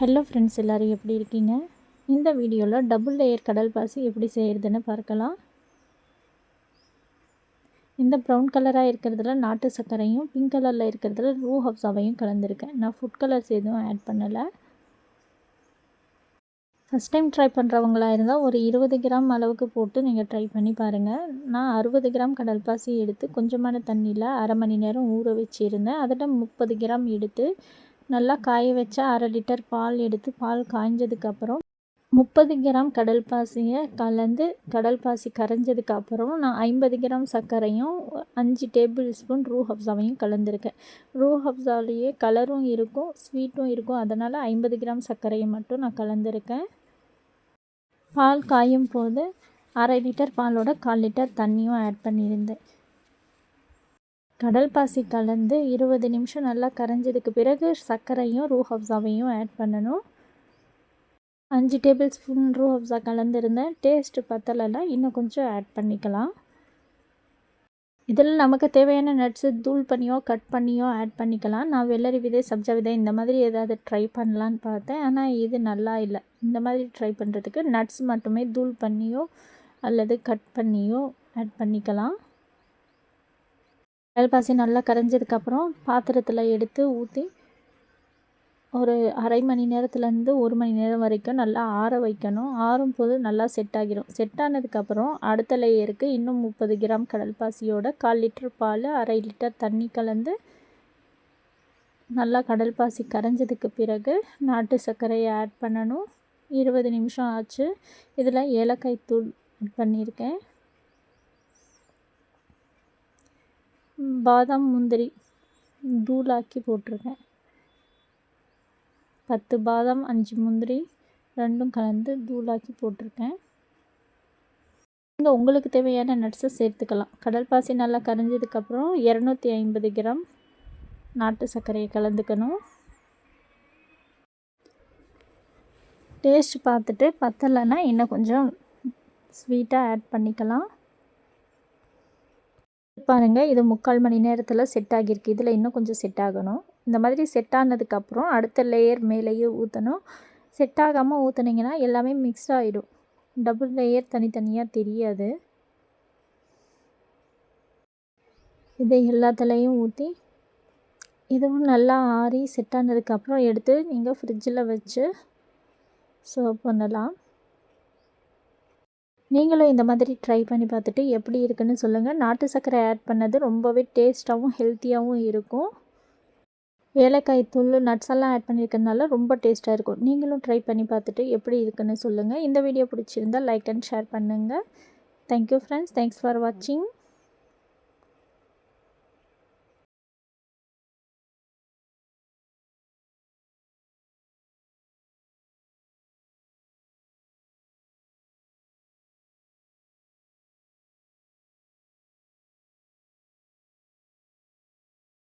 Hello friends, எல்லோரும் எப்படி இருக்கீங்க? இந்த வீடியோவில் டபுள் லேயர் கடல் பாசி எப்படி செய்கிறதுன்னு பார்க்கலாம். இந்த ப்ரௌன் கலராக இருக்கிறதுல நாட்டு சர்க்கரையும், பிங்க் கலரில் இருக்கிறதுல ரூ ஹப்ஸாவையும் கலந்துருக்கேன். நான் ஃபுட் கலர்ஸ் எதுவும் ஆட் பண்ணலை. ஃபஸ்ட் டைம் ட்ரை பண்ணுறவங்களாக இருந்தால் ஒரு 20 கிராம் அளவுக்கு போட்டு நீங்கள் ட்ரை பண்ணி பாருங்கள். நான் 60 கிராம் கடல் பாசி எடுத்து கொஞ்சமான தண்ணியில் அரை மணி நேரம் ஊற வச்சுருந்தேன். அதில் 30 கிராம் எடுத்து நல்லா காய வச்சா 1/2 லிட்டர் பால் எடுத்து பால் காய்ஞ்சதுக்கப்புறம் 30 கிராம் கடல் பாசியை கலந்து கடல் பாசி கரைஞ்சதுக்கப்புறம் நான் 50 கிராம் சர்க்கரையும் 5 டேபிள் ஸ்பூன் ரூ ஹப்ஸாவையும் கலந்துருக்கேன். ரூ ஹப்ஸாலேயே கலரும் இருக்கும், ஸ்வீட்டும் இருக்கும். அதனால் 50 கிராம் சர்க்கரையை மட்டும் நான் கலந்துருக்கேன். பால் காயும் போது 1/2 லிட்டர் பாலோட 1/4 லிட்டர் தண்ணியும் ஆட் பண்ணியிருந்தேன். கடல் பாசி கலந்து 20 நிமிஷம் நல்லா கரைஞ்சதுக்கு பிறகு சர்க்கரையும் ரூ ஹப்ஸாவையும் ஆட் பண்ணணும். 5 டேபிள் ஸ்பூன் ரூ ஹப்ஸா கலந்துருந்தேன். டேஸ்ட்டு பத்தலைன்னா இன்னும் கொஞ்சம் ஆட் பண்ணிக்கலாம். இதில் நமக்கு தேவையான நட்ஸு தூள் பண்ணியோ கட் பண்ணியோ ஆட் பண்ணிக்கலாம். நான் வெள்ளரி விதை, சப்ஜா விதை இந்த மாதிரி ஏதாவது ட்ரை பண்ணலான்னு பார்த்தேன். ஆனால் இது நல்லா இல்லை. இந்த மாதிரி ட்ரை பண்ணுறதுக்கு நட்ஸ் மட்டுமே தூள் பண்ணியோ அல்லது கட் பண்ணியோ ஆட் பண்ணிக்கலாம். கடல் பாசி நல்லா கரைஞ்சதுக்கப்புறம் பாத்திரத்தில் எடுத்து ஊற்றி ஒரு அரை மணி நேரத்துலேருந்து 1 மணி நேரம் வரைக்கும் நல்லா ஆற வைக்கணும். ஆறும் போது நல்லா செட் ஆகிடும். செட் ஆனதுக்கப்புறம் அடுத்த லேயருக்கு இன்னும் 30 கிராம் கடல் பாசியோட 1/4 லிட்டர் பால், 1/2 லிட்டர் தண்ணி கலந்து நல்லா கடல் பாசி கரைஞ்சதுக்கு பிறகு நாட்டு சர்க்கரையை ஆட் பண்ணணும். 20 நிமிஷம் ஆச்சு. இதில் ஏலக்காய் தூள் ஆட் பண்ணியிருக்கேன். பாதாம், முந்திரி தூளாக்கி போட்டிருக்கேன். 10 பாதாம், 5 முந்திரி ரெண்டும் கலந்து தூளாக்கி போட்டிருக்கேன். நீங்கள் உங்களுக்கு தேவையான நட்ஸை சேர்த்துக்கலாம். கடல் பாசி நல்லா கரைஞ்சதுக்கப்புறம் 250 கிராம் நாட்டு சர்க்கரையை கலந்துக்கணும். டேஸ்ட் பார்த்துட்டு பத்தலைன்னா இன்னும் கொஞ்சம் ஸ்வீட்டாக ஆட் பண்ணிக்கலாம். பாருங்கள், இது 3/4 மணி நேரத்தில் செட் ஆகியிருக்கு. இதில் இன்னும் கொஞ்சம் செட் ஆகணும். இந்த மாதிரி செட் ஆனதுக்கப்புறம் அடுத்த லேயர் மேலேயே ஊற்றணும். செட் ஆகாமல் ஊற்றுனீங்கன்னா எல்லாமே மிக்ஸ் ஆகிடும். டபுள் லேயர் தனித்தனியாக தெரியாது. இதை எல்லாத்துலேயும் ஊற்றி இதுவும் நல்லா ஆறி செட் ஆனதுக்கப்புறம் எடுத்து நீங்கள் ஃப்ரிட்ஜில் வச்சு சர்வ் பண்ணலாம். நீங்களும் இந்த மாதிரி ட்ரை பண்ணி பார்த்துட்டு எப்படி இருக்குன்னு சொல்லுங்கள். நாட்டு சர்க்கரை ஆட் பண்ணது ரொம்பவே டேஸ்ட்டாகவும் ஹெல்த்தியாகவும் இருக்கும். ஏலக்காய் தூள், நட்ஸ் எல்லாம் ஆட் பண்ணியிருக்கிறதுனால ரொம்ப டேஸ்ட்டாக இருக்கும். நீங்களும் ட்ரை பண்ணி பார்த்துட்டு எப்படி இருக்குன்னு சொல்லுங்கள். இந்த வீடியோ பிடிச்சிருந்தால் லைக் அண்ட் ஷேர் பண்ணுங்கள். Thank you friends. தேங்க்ஸ் ஃபார் வாட்சிங்.